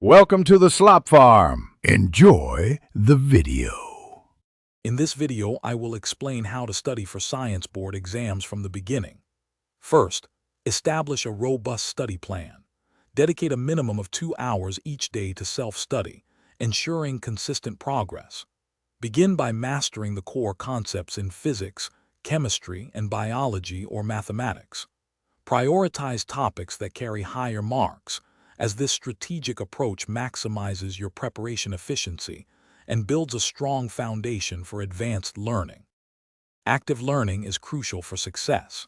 Welcome to the Slop Farm. Enjoy the video. In this video, I will explain how to study for Science Board exams from the beginning. First, establish a robust study plan. Dedicate a minimum of 2 hours each day to self-study, ensuring consistent progress. Begin by mastering the core concepts in physics, chemistry, and biology or mathematics. Prioritize topics that carry higher marks, as this strategic approach maximizes your preparation efficiency and builds a strong foundation for advanced learning. Active learning is crucial for success.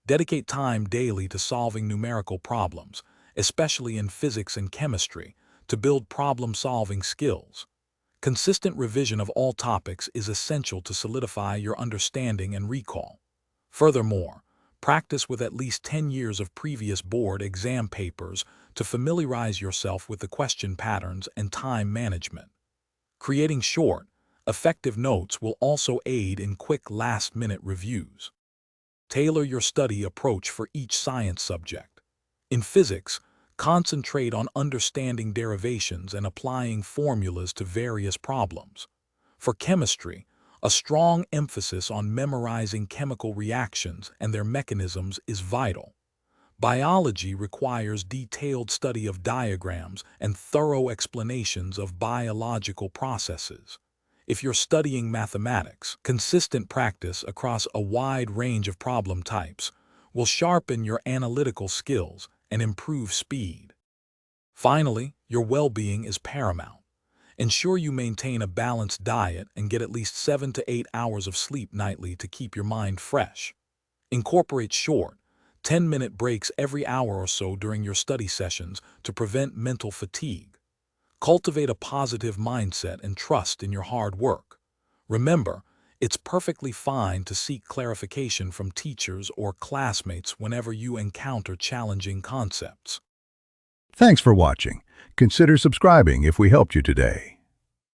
Dedicate time daily to solving numerical problems, especially in physics and chemistry, to build problem-solving skills. Consistent revision of all topics is essential to solidify your understanding and recall. Furthermore, practice with at least 10 years of previous board exam papers to familiarize yourself with the question patterns and time management. Creating short, effective notes will also aid in quick last-minute reviews. Tailor your study approach for each science subject. In physics, concentrate on understanding derivations and applying formulas to various problems. For chemistry, a strong emphasis on memorizing chemical reactions and their mechanisms is vital. Biology requires detailed study of diagrams and thorough explanations of biological processes. If you're studying mathematics, consistent practice across a wide range of problem types will sharpen your analytical skills and improve speed. Finally, your well-being is paramount. Ensure you maintain a balanced diet and get at least 7 to 8 hours of sleep nightly to keep your mind fresh. Incorporate short, 10-minute breaks every hour or so during your study sessions to prevent mental fatigue. Cultivate a positive mindset and trust in your hard work. Remember, it's perfectly fine to seek clarification from teachers or classmates whenever you encounter challenging concepts. Thanks for watching. Consider subscribing if we helped you today.